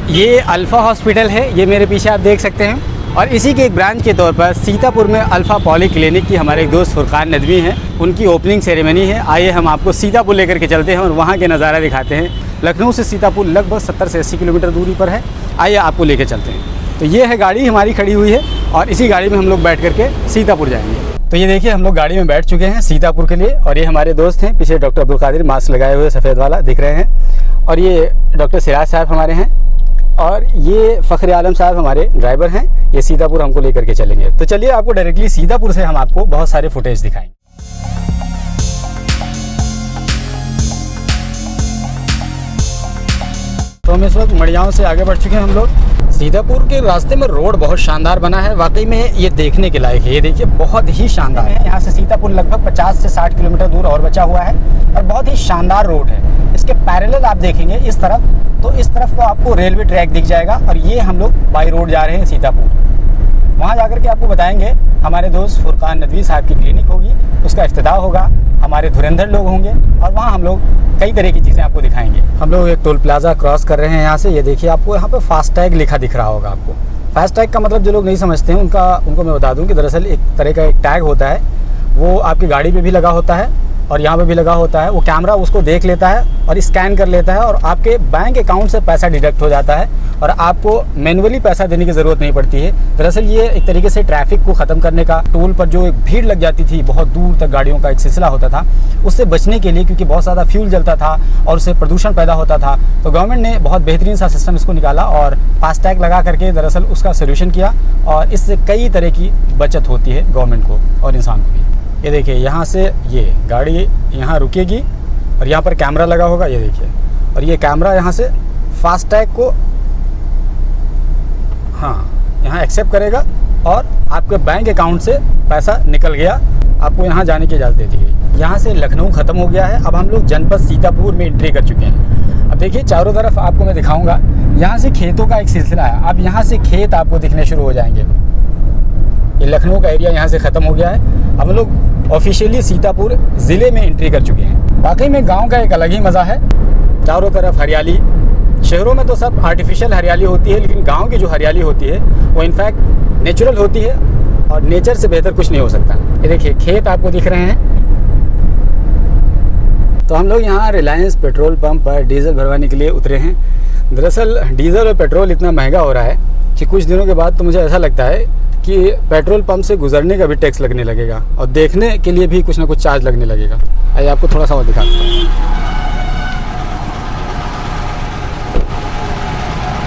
ये alpha hospital है, ये मेरे पीछे आप देख सकते हैं। और इसी के एक ब्रांच के तौर पर सीतापुर में अल्फ़ा पॉली क्लिनिक की हमारे एक दोस्त फुरकान नदवी हैं, उनकी ओपनिंग सेरेमनी है। आइए हम आपको सीतापुर लेकर के चलते हैं और वहाँ के नज़ारा दिखाते हैं। लखनऊ से सीतापुर लगभग 70 से 80 किलोमीटर दूरी पर है। आइए आपको लेकर चलते हैं। तो ये है गाड़ी हमारी खड़ी हुई है और इसी गाड़ी में हम लोग बैठ करके सीतापुर जाएंगे। तो ये देखिए हम लोग गाड़ी में बैठ चुके हैं सीतापुर के लिए। और ये हमारे दोस्त हैं, पीछे डॉक्टर अब्दुल कादिर मास्क लगाए हुए सफ़ेद वाला दिख रहे हैं। और ये डॉक्टर सिराज साहब हमारे हैं और ये फ़खर आलम साहब हमारे ड्राइवर हैं। ये सीतापुर हमको लेकर के चलेंगे। तो चलिए आपको डायरेक्टली सीतापुर से हम आपको बहुत सारे फुटेज दिखाएंगे। तो हम इस वक्त मड़ियाओं से आगे बढ़ चुके हैं हम लोग। सीतापुर के रास्ते में रोड बहुत शानदार बना है, वाकई में ये देखने के लायक है। ये देखिए बहुत ही शानदार है। यहाँ से सीतापुर लगभग 50 से 60 किलोमीटर दूर और बचा हुआ है और बहुत ही शानदार रोड है। इसके पैरेलल आप देखेंगे इस तरफ, तो इस तरफ को आपको रेलवे ट्रैक दिख जाएगा और ये हम लोग बाई रोड जा रहे हैं सीतापुर। वहाँ जाकर के आपको बताएंगे हमारे दोस्त फुरकान नदवी साहब की क्लिनिक होगी, उसका इफ्तिताह होगा, हमारे धुरंधर लोग होंगे और वहाँ हम लोग कई तरह की चीज़ें आपको दिखाएंगे। हम लोग एक टोल प्लाजा क्रॉस कर रहे हैं यहाँ से। ये देखिए आपको यहाँ पे फास्टैग लिखा दिख रहा होगा आपको। फास्टैग का मतलब जो लोग नहीं समझते हैं उनको मैं बता दूँ कि दरअसल एक तरह का एक टैग होता है, वो आपकी गाड़ी पे भी लगा होता है और यहाँ पे भी लगा होता है। वो कैमरा उसको देख लेता है और स्कैन कर लेता है और आपके बैंक अकाउंट से पैसा डिडक्ट हो जाता है और आपको मैनुअली पैसा देने की ज़रूरत नहीं पड़ती है। दरअसल ये एक तरीके से ट्रैफिक को ख़त्म करने का, टोल पर जो एक भीड़ लग जाती थी, बहुत दूर तक गाड़ियों का एक सिलसिला होता था, उससे बचने के लिए, क्योंकि बहुत ज़्यादा फ्यूल जलता था और उससे प्रदूषण पैदा होता था, तो गवर्नमेंट ने बहुत बेहतरीन सा सिस्टम इसको निकाला और फास्टैग लगा करके दरअसल उसका सोल्यूशन किया और इससे कई तरह की बचत होती है गवर्नमेंट को और इंसान को भी। ये देखिए यहाँ से ये गाड़ी यहाँ रुकेगी और यहाँ पर कैमरा लगा होगा, ये देखिए, और ये कैमरा यहाँ से फास्टैग को यहाँ एक्सेप्ट करेगा और आपके बैंक अकाउंट से पैसा निकल गया, आपको यहाँ जाने की इजाज़त दे दी गई। यहाँ से लखनऊ ख़त्म हो गया है, अब हम लोग जनपद सीतापुर में एंट्री कर चुके हैं। अब देखिए चारों तरफ आपको मैं दिखाऊंगा, यहाँ से खेतों का एक सिलसिला है। अब यहाँ से खेत आपको दिखने शुरू हो जाएंगे। ये लखनऊ का एरिया यहाँ से ख़त्म हो गया है। हम लोग ऑफिशियली सीतापुर ज़िले में एंट्री कर चुके हैं। वाकई में गांव का एक अलग ही मज़ा है, चारों तरफ हरियाली। शहरों में तो सब आर्टिफिशियल हरियाली होती है, लेकिन गांव की जो हरियाली होती है वो इनफैक्ट नेचुरल होती है और नेचर से बेहतर कुछ नहीं हो सकता। ये देखिए खेत आपको दिख रहे हैं। तो हम लोग यहाँ रिलायंस पेट्रोल पंप पर डीजल भरवाने के लिए उतरे हैं। दरअसल डीजल और पेट्रोल इतना महंगा हो रहा है कि कुछ दिनों के बाद तो मुझे ऐसा लगता है कि पेट्रोल पंप से गुजरने का भी टैक्स लगने लगेगा और देखने के लिए भी कुछ ना कुछ चार्ज लगने लगेगा। आइए आपको थोड़ा सा और दिखाता हूँ।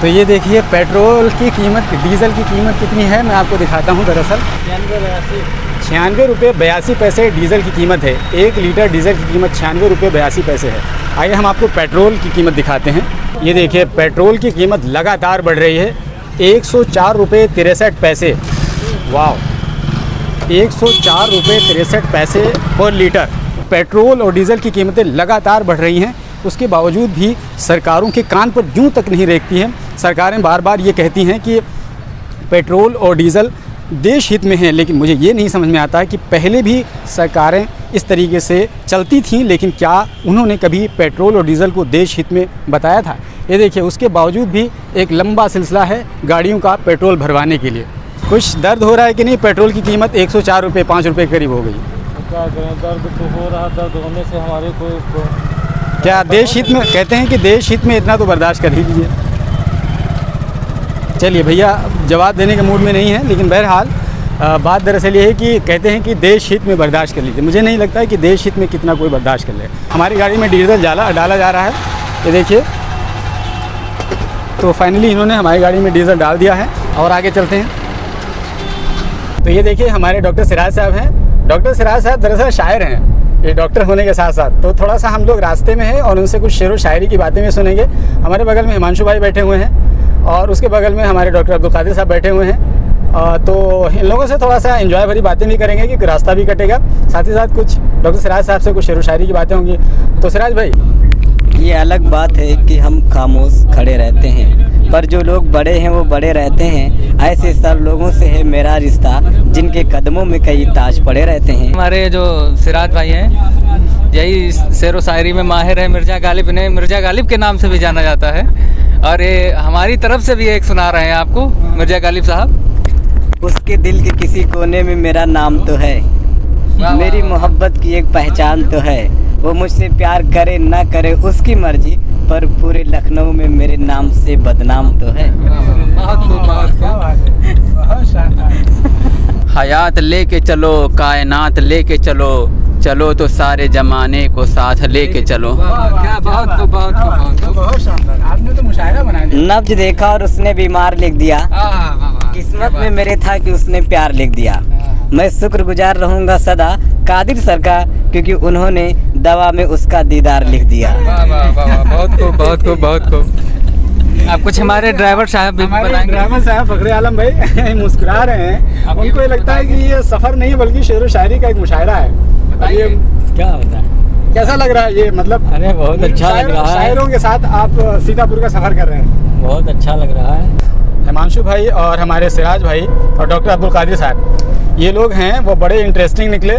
तो ये देखिए पेट्रोल की कीमत, डीज़ल की कीमत कितनी है मैं आपको दिखाता हूँ। दरअसल 96 रुपये 82 पैसे डीज़ल की कीमत है। 1 लीटर डीज़ल की कीमत 96 रुपये 82 पैसे है। आइए हम आपको पेट्रोल की कीमत दिखाते हैं। ये देखिए पेट्रोल की कीमत लगातार बढ़ रही है, 104 रुपये 63 पैसे। वाह, 104 रुपये 63 पैसे पर लीटर। पेट्रोल और डीज़ल की कीमतें लगातार बढ़ रही हैं, उसके बावजूद भी सरकारों के कान पर यूँ तक नहीं रेंगती हैं। सरकारें बार बार ये कहती हैं कि पेट्रोल और डीज़ल देश हित में है, लेकिन मुझे ये नहीं समझ में आता है कि पहले भी सरकारें इस तरीके से चलती थीं, लेकिन क्या उन्होंने कभी पेट्रोल और डीज़ल को देश हित में बताया था? ये देखिए उसके बावजूद भी एक लंबा सिलसिला है गाड़ियों का पेट्रोल भरवाने के लिए। कुछ दर्द हो रहा है कि नहीं? पेट्रोल की कीमत 104 रुपये 5 रुपये के करीब हो गई। क्या करें, दर्द तो हो रहा, दर्द होने से हमारे को क्या देश हित में कहते हैं कि देश हित में इतना तो बर्दाश्त कर ही लीजिए। चलिए भैया जवाब देने के मूड में नहीं है, लेकिन बहरहाल बात दरअसल ये है कि कहते हैं कि देश हित में बर्दाश्त कर लीजिए। मुझे नहीं लगता है कि देश हित में कितना कोई बर्दाश्त कर ले। हमारी गाड़ी में डीजल डाला जा रहा है, ये देखिए। तो फाइनली इन्होंने हमारी गाड़ी में डीजल डाल दिया है और आगे चलते हैं। तो ये देखिए हमारे डॉक्टर सिराज साहब हैं। डॉक्टर सिराज साहब दरअसल शायर हैं, ये डॉक्टर होने के साथ साथ। तो थोड़ा सा हम लोग रास्ते में हैं और उनसे कुछ शेर व शायरी की बातें भी सुनेंगे। हमारे बगल में हिमांशु भाई बैठे हुए हैं और उसके बगल में हमारे डॉक्टर अब्दुल कादिर साहब बैठे हुए हैं। तो इन लोगों से थोड़ा सा एंजॉय भरी बातें भी करेंगे क्योंकि रास्ता भी कटेगा, साथ ही साथ कुछ डॉक्टर सिराज साहब से कुछ शेर व शायरी की बातें होंगी। तो सिराज भाई, ये अलग बात है कि हम खामोश खड़े रहते हैं, पर जो लोग बड़े हैं वो बड़े रहते हैं। ऐसे सब लोगों से है मेरा रिश्ता, जिनके कदमों में कई ताज पड़े रहते हैं। हमारे जो सिराज भाई हैं, यही शेर व शायरी में माहिर है। मिर्ज़ा गालिब के नाम से भी जाना जाता है और ये हमारी तरफ से भी एक सुना रहे हैं आपको मिर्जा गालिब साहब। उसके दिल के किसी कोने में मेरा नाम तो है, मेरी मोहब्बत की एक पहचान तो है। वो मुझसे प्यार करे ना करे उसकी मर्जी, पर पूरे लखनऊ में मेरे नाम से बदनाम तो है। हयात लेके चलो, कायनात लेके चलो, चलो तो सारे जमाने को साथ लेके चलो। क्या बहुत शानदार, आपने तो मुशायरा बना दिया। नब्ज देखा और उसने बीमार लिख दिया, किस्मत में मेरे था कि उसने प्यार लिख दिया। मैं शुक्रगुजार रहूंगा सदा कादिर सर का, क्योंकि उन्होंने दवा में उसका दीदार लिख दिया। बहुत खूब। आप कुछ हमारे ड्राइवर साहब भी बताएंगे। ड्राइवर साहब फखरे आलम भाई मुस्कुरा रहे हैं, उनको ये लगता है कि ये सफर नहीं है बल्कि शेर व शायरी का एक मुशायरा है। अब ये क्या होता है, कैसा लग रहा है ये, मतलब अरे बहुत अच्छा लग रहा है। शायरों के साथ आप सीतापुर का सफर कर रहे हैं, बहुत अच्छा लग रहा है। हिमांशु भाई और हमारे सिराज भाई और डॉक्टर अब्दुल कादिर साहब, ये लोग हैं वो बड़े इंटरेस्टिंग निकले।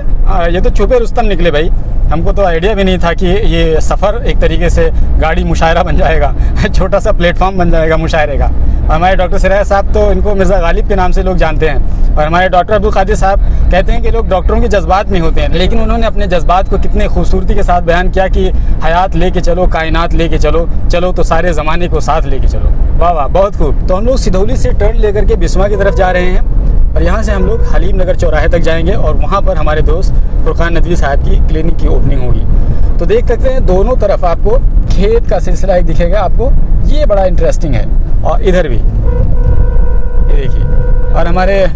ये तो छुपे रुस्तम निकले भाई, हमको तो आइडिया भी नहीं था कि ये सफ़र एक तरीके से गाड़ी मुशायरा बन जाएगा, छोटा सा प्लेटफॉर्म बन जाएगा मुशायरे का। हमारे डॉक्टर सिराज साहब तो इनको मिर्ज़ा गालिब के नाम से लोग जानते हैं, और हमारे डॉक्टर अब्दुल कादिर साहब कहते हैं कि लोग डॉक्टरों के जज्बात में होते हैं, लेकिन उन्होंने अपने जज्बात को कितने खूबसूरती के साथ बयान किया कि हयात लेके चलो, कायनात लेके चलो, चलो तो सारे ज़माने को साथ लेके चलो। वाह वाह, बहुत खूब। तो हम लोग सिधौली से टर्न लेकर के बिस्वा की तरफ जा रहे हैं, और यहाँ से हम लोग हलीम नगर चौराहे तक जाएंगे, और वहाँ पर हमारे दोस्त फुरकान नदवी साहब की क्लिनिक की ओपनिंग होगी। तो देख सकते हैं दोनों तरफ आपको खेत का सिलसिला एक दिखेगा आपको, ये बड़ा इंटरेस्टिंग है। और इधर भी ये देखिए, और हमारे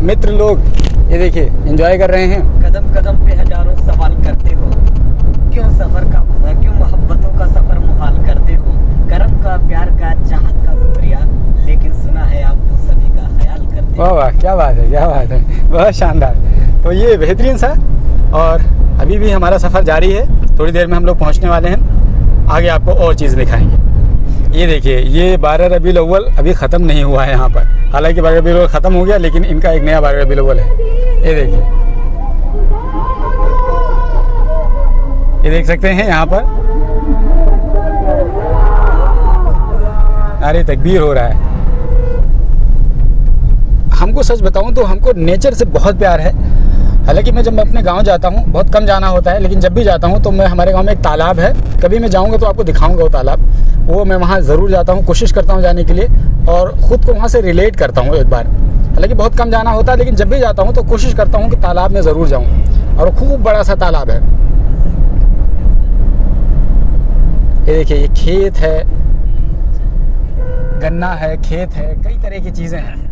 मित्र लोग ये देखिए एंजॉय कर रहे हैं। कदम कदम पे हजारों सवाल करते हो, क्यों सफर का मजा, क्यों मोहब्बतों का सफर मुहाल करते हो। करम का, प्यार का, चाहत का शुक्रिया, लेकिन सुना है आप तो सभी का ख्याल करते हो। वाह वाह, क्या बात है, क्या बात है, बहुत शानदार। तो ये बेहतरीन सा, और अभी भी हमारा सफ़र जारी है, थोड़ी देर में हम लोग पहुंचने वाले हैं, आगे आपको और चीज़ दिखाएंगे। ये देखिए, ये 12 रबीउल अव्वल अभी ख़त्म नहीं हुआ है यहाँ पर, हालांकि 12 रबीउल अव्वल ख़त्म हो गया, लेकिन इनका एक नया 12 रबीउल अव्वल है। ये देखिए, ये देख सकते हैं यहाँ पर नारे तकबीर हो रहा है। हमको सच बताऊं तो हमको नेचर से बहुत प्यार है। हालांकि मैं जब मैं अपने गांव जाता हूं, बहुत कम जाना होता है, लेकिन जब भी जाता हूं तो मैं, हमारे गांव में एक तालाब है, कभी मैं जाऊंगा तो आपको दिखाऊंगा वो तालाब, वो मैं वहां ज़रूर जाता हूं, कोशिश करता हूं जाने के लिए, और ख़ुद को वहां से रिलेट करता हूं एक बार। हालांकि बहुत कम जाना होता है, लेकिन जब भी जाता हूं तो कोशिश करता हूं कि तालाब में ज़रूर जाऊँ, और खूब बड़ा सा तालाब है। ये देखिए, ये खेत है, गन्ना है, खेत है, कई तरह की चीज़ें हैं।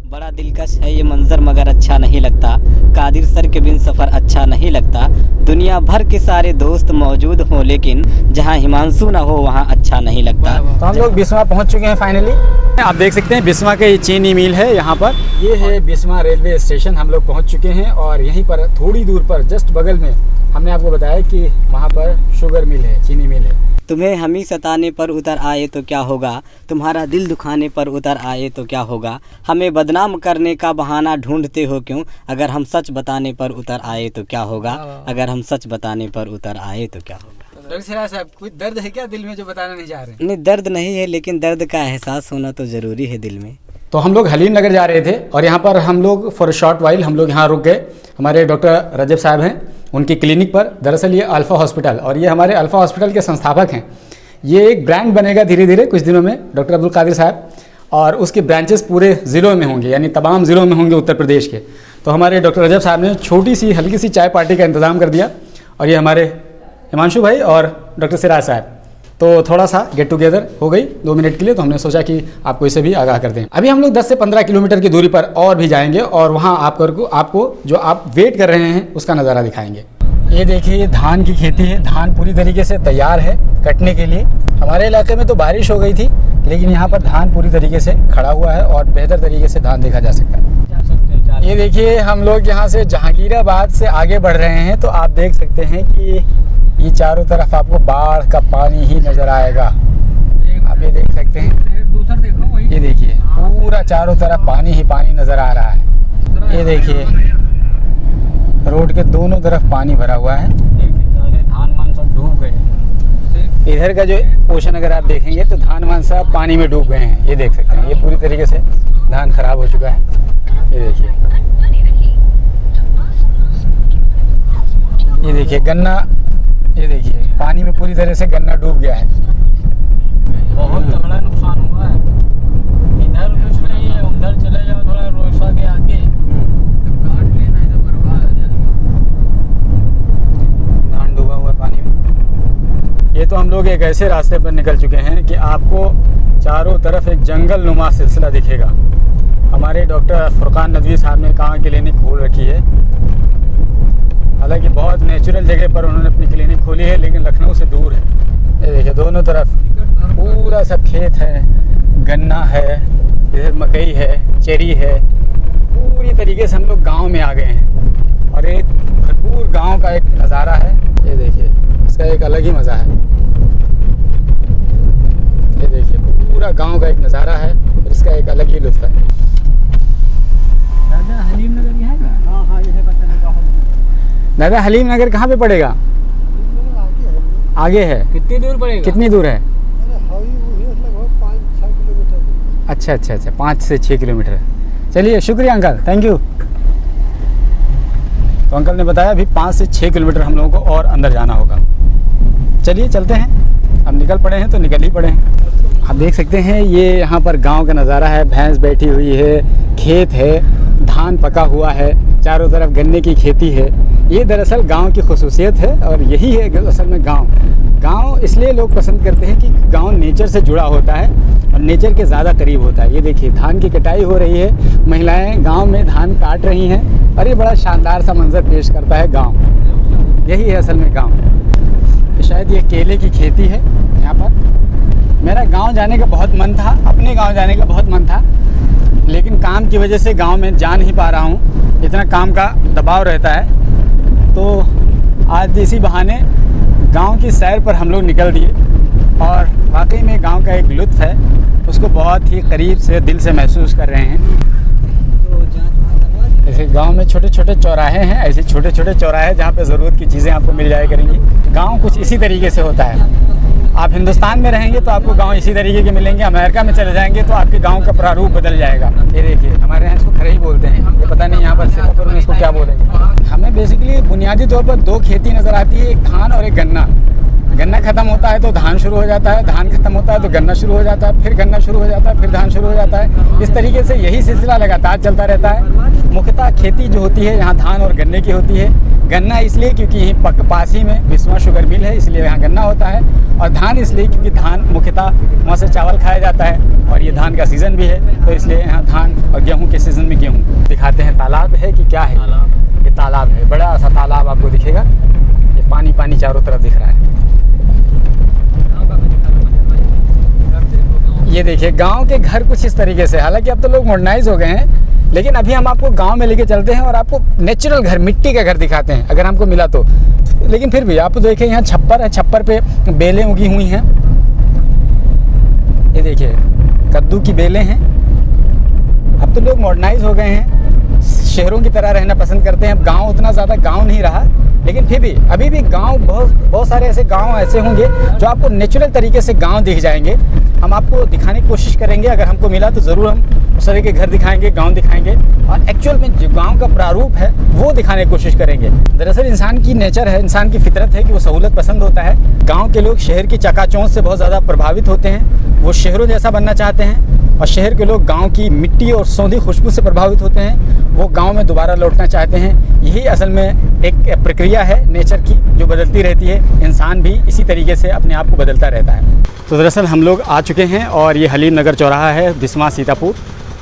बड़ा दिलकश है ये मंजर मगर अच्छा नहीं लगता, कादिर सर के बिन सफ़र अच्छा नहीं लगता। दुनिया भर के सारे दोस्त मौजूद हों, लेकिन जहां हिमांशु ना हो वहां अच्छा नहीं लगता। तो हम लोग बिस्वा पहुंच चुके हैं फाइनली। आप देख सकते हैं बिस्वा के चीनी मिल है यहाँ पर, ये है बिस्वा रेलवे स्टेशन। हम लोग पहुंच चुके हैं, और यहीं पर थोड़ी दूर पर जस्ट बगल में हमने आपको बताया कि वहाँ पर शुगर मिल है, चीनी मिल है। तुम्हें हम ही सताने पर उतर आए तो क्या होगा, तुम्हारा दिल दुखाने पर उतर आए तो क्या होगा। हमें बदनाम करने का बहाना ढूंढते हो क्यों, अगर हम सच बताने पर उतर आए तो क्या होगा, अगर हम सच बताने पर उतर आए तो क्या होगा। डॉक्टर सिराज साहब, कोई दर्द है क्या दिल में जो बताना नहीं चाह रहे? नहीं, दर्द नहीं है, लेकिन दर्द का एहसास होना तो ज़रूरी है दिल में। तो हम लोग हलीम नगर जा रहे थे, और यहाँ पर हम लोग फॉर शॉर्ट वाइल हम लोग यहाँ रुक गए। हमारे डॉक्टर रजब साहब हैं, उनकी क्लिनिक पर। दरअसल ये अल्फ़ा हॉस्पिटल, और ये हमारे अल्फ़ा हॉस्पिटल के संस्थापक हैं। ये एक ब्रांड बनेगा धीरे धीरे कुछ दिनों में, डॉक्टर अब्दुल कादिर साहब, और उसके ब्रांचेस पूरे ज़िलों में होंगे, यानी तमाम ज़िलों में होंगे उत्तर प्रदेश के। तो हमारे डॉक्टर रजब साहब ने छोटी सी हल्की सी चाय पार्टी का इंतज़ाम कर दिया, और ये हमारे हिमांशु भाई और डॉक्टर सिराज साहब, तो थोड़ा सा गेट टुगेदर हो गई 2 मिनट के लिए। तो हमने सोचा कि आपको इसे भी आगाह कर दें। अभी हम लोग 10 से 15 किलोमीटर की दूरी पर और भी जाएंगे, और वहाँ आपको जो आप वेट कर रहे हैं उसका नज़ारा दिखाएंगे। ये देखिए, ये धान की खेती है, धान पूरी तरीके से तैयार है कटने के लिए। हमारे इलाके में तो बारिश हो गई थी, लेकिन यहाँ पर धान पूरी तरीके से खड़ा हुआ है, और बेहतर तरीके से धान देखा जा सकता है। ये देखिए, हम लोग यहाँ से जहांगीराबाद से आगे बढ़ रहे हैं, तो आप देख सकते हैं कि ये चारों तरफ आपको बाढ़ का पानी ही नज़र आएगा। आप ये देख सकते हैं, ये देखिए पूरा चारों तरफ पानी ही पानी नज़र आ रहा है। ये देखिए रोड के दोनों तरफ पानी भरा हुआ है, सारे धान मान सब डूब गए। इधर का जो पोर्शन अगर आप देखेंगे तो धान मान सब पानी में डूब गए हैं। ये देख सकते हैं, ये पूरी तरीके से धान खराब हो चुका है। ये देखिए गन्ना, ये देखिए पानी में पूरी तरह से गन्ना डूब गया है। बहुत तगड़ा नुकसान हुआ है। इधर कुछ नहीं है, उधर चले जाओ थोड़ा रोसा के आगे, काट लेना, इधर बर्बाद हो जाएगा। धान डूबा हुआ पानी में। ये तो हम लोग एक ऐसे रास्ते पर निकल चुके हैं कि आपको चारों तरफ एक जंगल नुमा सिलसिला दिखेगा। हमारे डॉक्टर फुरकान नदवी साहब ने कहाँ क्लिनिक खोल रखी है। हालांकि बहुत नेचुरल जगह पर उन्होंने अपनी क्लिनिक खोली है, लेकिन लखनऊ से दूर है। ये देखिए दोनों तरफ पूरा सब खेत है, गन्ना है, इधर मकई है, चेरी है। पूरी तरीके से हम लोग गांव में आ गए हैं और एक भरपूर गांव का एक नज़ारा है। ये देखिए इसका एक अलग ही मज़ा है। ये देखिए पूरा गांव का एक नज़ारा है और इसका एक अलग ही लुत्फ़ है। दादा हलीम नगर यहाँ है? हाँ हाँ, ये है दादा हलीम नगर कहाँ पे पड़ेगा? आगे है। कितनी दूर पड़ेगा? कितनी दूर है? अच्छा अच्छा अच्छा, 5 से 6 किलोमीटर। चलिए शुक्रिया अंकल, थैंक यू। तो अंकल ने बताया अभी 5 से 6 किलोमीटर हम लोगों को और अंदर जाना होगा। चलिए चलते हैं, हम निकल पड़े हैं तो निकल ही पड़े हैं। आप देख सकते हैं ये यहाँ पर गांव का नज़ारा है। भैंस बैठी हुई है, खेत है, धान पका हुआ है, चारों तरफ गन्ने की खेती है। ये दरअसल गांव की खुसूसियत है और यही है असल में गांव इसलिए लोग पसंद करते हैं कि गांव नेचर से जुड़ा होता है और नेचर के ज़्यादा करीब होता है। ये देखिए धान की कटाई हो रही है, महिलाएं गांव में धान काट रही हैं और ये बड़ा शानदार सा मंजर पेश करता है गांव। यही है असल में गांव। शायद ये केले की खेती है यहाँ पर। मेरा गांव जाने का बहुत मन था, अपने गांव जाने का बहुत मन था, लेकिन काम की वजह से गांव में जा नहीं पा रहा हूँ। इतना काम का दबाव रहता है। तो आज इसी बहाने गांव की सैर पर हम लोग निकल दिए और वाकई में गांव का एक लुत्फ़ है, उसको बहुत ही करीब से दिल से महसूस कर रहे हैं। जैसे गांव में छोटे छोटे चौराहे हैं, ऐसे छोटे छोटे चौराहे जहाँ पे ज़रूरत की चीज़ें आपको मिल जाया करेंगी। गांव कुछ इसी तरीके से होता है। आप हिंदुस्तान में रहेंगे तो आपको गांव इसी तरीके के मिलेंगे, अमेरिका में चले जाएंगे तो आपके गांव का प्रारूप बदल जाएगा। ये देखिए हमारे यहाँ इसको खरई बोलते हैं, ये पता नहीं यहाँ पर सिंगापुर में इसको क्या बोलेंगे। हमें बेसिकली बुनियादी तौर पर 2 खेती नज़र आती है, एक धान और एक गन्ना। गन्ना ख़त्म होता है तो धान शुरू हो जाता है, धान खत्म होता है तो गन्ना शुरू हो जाता है, फिर गन्ना शुरू हो जाता है, फिर धान शुरू हो जाता है। इस तरीके से यही सिलसिला लगातार चलता रहता है। मुख्यतः खेती जो होती है यहाँ धान और गन्ने की होती है। गन्ना इसलिए क्योंकि यहीं पास ही में बिस्वा शुगर मिल है, इसलिए यहाँ गन्ना होता है। और धान इसलिए क्योंकि धान मुख्यतः वहाँ से चावल खाया जाता है और ये धान का सीज़न भी है, तो इसलिए यहाँ धान और गेहूँ के सीज़न में गेहूँ। दिखाते हैं तालाब है कि क्या है। ये तालाब है, बड़ा सा तालाब आपको दिखेगा। ये पानी पानी चारों तरफ दिख रहा है। ये देखिए गांव के घर कुछ इस तरीके से, हालांकि अब तो लोग मॉडर्नाइज हो गए हैं, लेकिन अभी हम आपको गांव में लेके चलते हैं और आपको नेचुरल घर, मिट्टी का घर दिखाते हैं अगर हमको मिला तो। लेकिन फिर भी आप देखें यहाँ छप्पर है, छप्पर पे बेलें उगी हुई हैं। ये देखिए कद्दू की बेलें हैं। अब तो लोग मॉडर्नाइज हो गए हैं, शहरों की तरह रहना पसंद करते हैं। अब गाँव उतना ज़्यादा गाँव नहीं रहा, लेकिन फिर भी अभी भी गांव बहुत सारे ऐसे गांव ऐसे होंगे जो आपको नेचुरल तरीके से गांव दिख जाएंगे। हम आपको दिखाने की कोशिश करेंगे, अगर हमको मिला तो ज़रूर हम उस तरह के घर दिखाएंगे, गांव दिखाएंगे और एक्चुअल में जो गांव का प्रारूप है वो दिखाने की कोशिश करेंगे। दरअसल इंसान की नेचर है, इंसान की फितरत है कि वो सहूलत पसंद होता है। गाँव के लोग शहर की चकाचौंध से बहुत ज़्यादा प्रभावित होते हैं, वो शहरों जैसा बनना चाहते हैं, और शहर के लोग गांव की मिट्टी और सौंधी खुशबू से प्रभावित होते हैं, वो गांव में दोबारा लौटना चाहते हैं। यही असल में एक प्रक्रिया है नेचर की जो बदलती रहती है। इंसान भी इसी तरीके से अपने आप को बदलता रहता है। तो दरअसल हम लोग आ चुके हैं और ये हलीम नगर चौराहा है, बिस्वा सीतापुर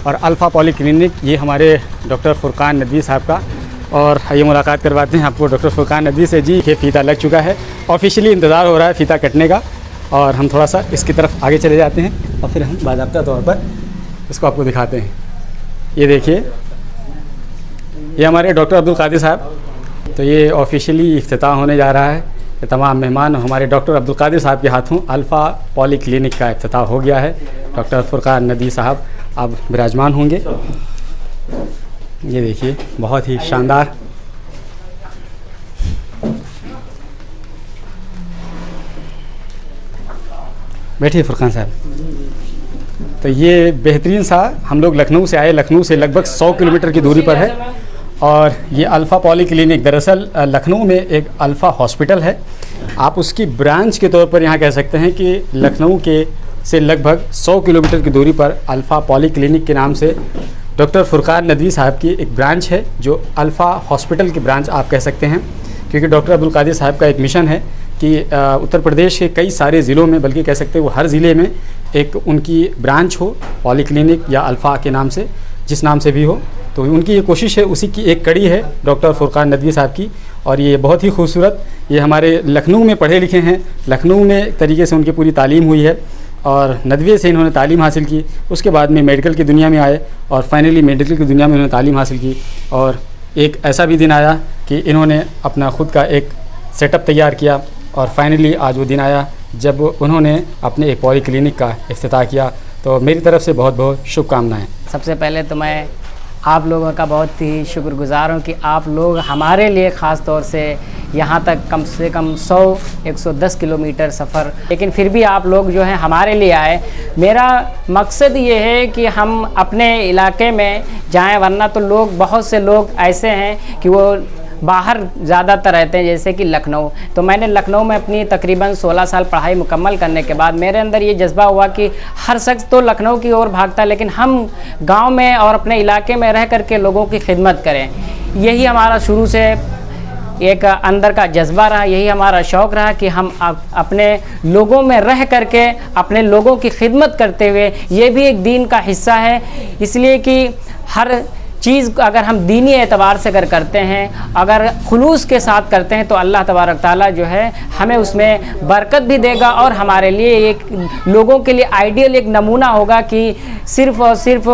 और अल्फ़ा पॉलीक्लिनिक, ये हमारे डॉक्टर फुरकान नदवी साहब का। और ये मुलाकात करवाते हैं आपको डॉक्टर फुरकान नदवी से। जी ये फ़ीता लग चुका है, ऑफिशियली इंतज़ार हो रहा है फ़ीता कटने का, और हम थोड़ा सा इसकी तरफ आगे चले जाते हैं और फिर हम बाज़ाब्ता तौर पर इसको आपको दिखाते हैं। ये देखिए ये हमारे डॉक्टर अब्दुल कादिर साहब, तो ये ऑफिशियली इफ्तिताह होने जा रहा है। ये तमाम मेहमान हमारे डॉक्टर अब्दुल कादिर साहब के हाथों अल्फ़ा पॉलीक्लिनिक का इफ्तिताह हो गया है। डॉक्टर फुरकान नदवी साहब अब विराजमान होंगे। ये देखिए बहुत ही शानदार। बैठिए फुरकान साहब। तो ये बेहतरीन सा, हम लोग लखनऊ से आए, लखनऊ से लगभग 100 किलोमीटर की दूरी पर है और ये अल्फ़ा पॉली क्लिनिक दरअसल लखनऊ में एक अल्फ़ा हॉस्पिटल है। आप उसकी ब्रांच के तौर पर यहाँ कह सकते हैं कि लखनऊ के से लगभग 100 किलोमीटर की दूरी पर अल्फ़ा पॉली क्लिनिक के नाम से डॉक्टर फुरकान नदवी साहब की एक ब्रांच है, जो अल्फ़ा हॉस्पिटल की ब्रांच आप कह सकते हैं, क्योंकि डॉक्टर अब्दुल कादिर साहब का एक मिशन है कि उत्तर प्रदेश के कई सारे ज़िलों में, बल्कि कह सकते हैं वो हर ज़िले में एक उनकी ब्रांच हो, पॉली क्लिनिक या अल्फ़ा के नाम से, जिस नाम से भी हो। तो उनकी ये कोशिश है, उसी की एक कड़ी है डॉक्टर फुरकान नदवी साहब की। और ये बहुत ही खूबसूरत, ये हमारे लखनऊ में पढ़े लिखे हैं, लखनऊ में एक तरीके से उनकी पूरी तालीम हुई है और नदवे से इन्होंने तालीम हासिल की। उसके बाद में मेडिकल की दुनिया में आए और फाइनली मेडिकल की दुनिया में इन्होंने तालीम हासिल की। और एक ऐसा भी दिन आया कि इन्होंने अपना ख़ुद का एक सेटअप तैयार किया और फाइनली आज वो दिन आया जब उन्होंने अपने एक पॉली क्लिनिक का इफ्तिताह किया। तो मेरी तरफ से बहुत बहुत शुभकामनाएँ। सबसे पहले तो मैं आप लोगों का बहुत ही शुक्रगुज़ार हूँ कि आप लोग हमारे लिए ख़ास तौर से यहाँ तक कम से कम 100-110 किलोमीटर सफ़र, लेकिन फिर भी आप लोग जो है हमारे लिए आए। मेरा मकसद ये है कि हम अपने इलाके में जाएं, वरना तो लोग, बहुत से लोग ऐसे हैं कि वो बाहर ज़्यादातर रहते हैं, जैसे कि लखनऊ। तो मैंने लखनऊ में अपनी तकरीबन 16 साल पढ़ाई मुकम्मल करने के बाद मेरे अंदर ये जज्बा हुआ कि हर शख्स तो लखनऊ की ओर भागता है, लेकिन हम गांव में और अपने इलाके में रह करके लोगों की खिदमत करें। यही हमारा शुरू से एक अंदर का जज्बा रहा, यही हमारा शौक़ रहा कि हम अपने लोगों में रह करके अपने लोगों की खिदमत करते हुए, ये भी एक दीन का हिस्सा है। इसलिए कि हर चीज़ अगर हम दीनी एतबार से अगर करते हैं, अगर खुलूस के साथ करते हैं, तो अल्लाह तबारक ताला जो है हमें उसमें बरकत भी देगा और हमारे लिए एक, लोगों के लिए आइडियल एक नमूना होगा कि सिर्फ़ और सिर्फ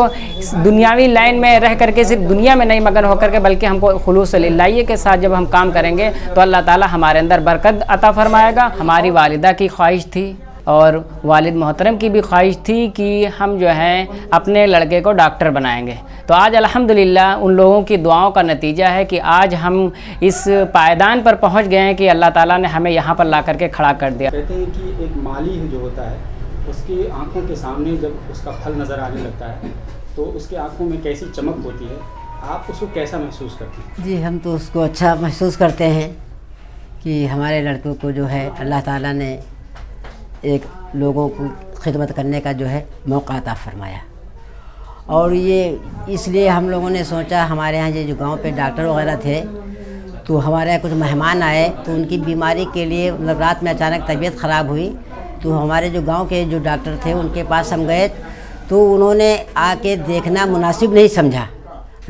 दुनियावी लाइन में रह करके, सिर्फ दुनिया में नहीं मगन होकर के, बल्कि हमको खुलूस लिल्लाही के साथ जब हम काम करेंगे तो अल्लाह ताला हमारे अंदर बरकत अता फरमाएगा। हमारी वालिदा की ख्वाहिश थी और वालिद मोहतरम की भी ख्वाहिश थी कि हम जो है अपने लड़के को डॉक्टर बनाएंगे। तो आज अल्हम्दुलिल्लाह उन लोगों की दुआओं का नतीजा है कि आज हम इस पायदान पर पहुंच गए हैं कि अल्लाह ताला ने हमें यहाँ पर ला करके खड़ा कर दिया। कहते हैं कि एक माली जो होता है, उसकी आंखों के सामने जब उसका फल नज़र आने लगता है तो उसकी आंखों में कैसी चमक होती है, आप उसको कैसा महसूस करते हैं? जी, हम तो उसको अच्छा महसूस करते हैं कि हमारे लड़कों को जो है अल्लाह ताला ने एक लोगों को खिदमत करने का जो है मौका अता फरमाया। और ये इसलिए हम लोगों ने सोचा, हमारे यहाँ जो गांव पे डॉक्टर वगैरह थे, तो हमारे यहाँ कुछ मेहमान आए तो उनकी बीमारी के लिए, मतलब रात में अचानक तबीयत ख़राब हुई, तो हमारे जो गांव के जो डॉक्टर थे उनके पास हम गए, तो उन्होंने आके देखना मुनासिब नहीं समझा,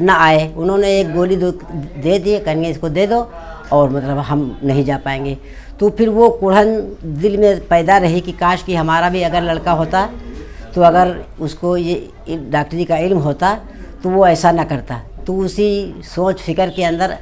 ना आए। उन्होंने एक गोली दे दी, कहेंगे इसको दे दो, और मतलब हम नहीं जा पाएंगे। तो फिर वो कुढ़न दिल में पैदा रही कि काश कि हमारा भी अगर लड़का होता, तो अगर उसको ये डॉक्टरी का इल्म होता तो वो ऐसा ना करता। तो उसी सोच फिक्र के अंदर,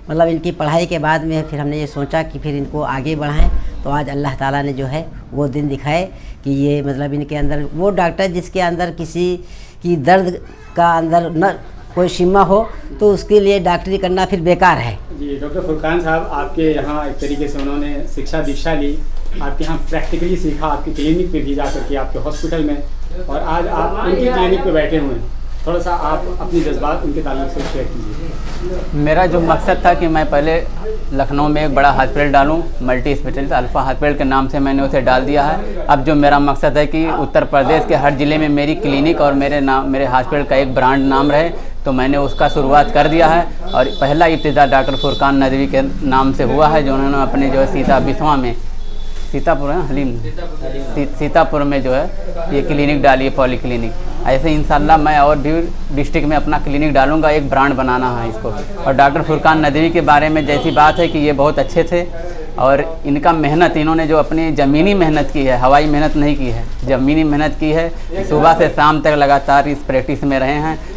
मतलब इनकी पढ़ाई के बाद में फिर हमने ये सोचा कि फिर इनको आगे बढ़ाएं। तो आज अल्लाह ताला ने जो है वो दिन दिखाए कि ये मतलब इनके अंदर वो डॉक्टर जिसके अंदर किसी की दर्द का अंदर न कोई सीमा हो, तो उसके लिए डॉक्टरी करना फिर बेकार है। जी, डॉक्टर फुरकान साहब, आपके यहाँ एक तरीके से उन्होंने शिक्षा दीक्षा ली, आपके यहाँ प्रैक्टिकली सीखा, आपकी क्लिनिक पे भी जा करके, आपके हॉस्पिटल में, और आज आप उनकी क्लिनिक पे बैठे हुए हैं। थोड़ा सा आप अपनी जज्बात उनके ताल्लुक से शेयर कीजिए। मेरा जो मकसद था कि मैं पहले लखनऊ में एक बड़ा हॉस्पिटल डालूं, मल्टी स्पेशलिस्ट अल्फ़ा हॉस्पिटल के नाम से मैंने उसे डाल दिया है। अब जो मेरा मकसद है कि उत्तर प्रदेश के हर ज़िले में मेरी क्लिनिक और मेरे हॉस्पिटल का एक ब्रांड नाम रहे, तो मैंने उसका शुरुआत कर दिया है। और पहला इब्तिदा डॉक्टर फुरकान नदवी के नाम से हुआ है, जो उन्होंने अपने जो है सीता बिस्वा में, सीतापुर है हलीम, सीतापुर में जो है ये क्लिनिक डाली है, पॉली क्लिनिक। ऐसे इंशाल्लाह मैं और भी डिस्ट्रिक्ट में अपना क्लिनिक डालूंगा, एक ब्रांड बनाना है इसको। और डॉक्टर फुरकान नदवी के बारे में जैसी बात है कि ये बहुत अच्छे थे और इनका मेहनत, इन्होंने जो अपनी ज़मीनी मेहनत की है, हवाई मेहनत नहीं की है, ज़मीनी मेहनत की है। सुबह से शाम तक लगातार इस प्रैक्टिस में रहे हैं।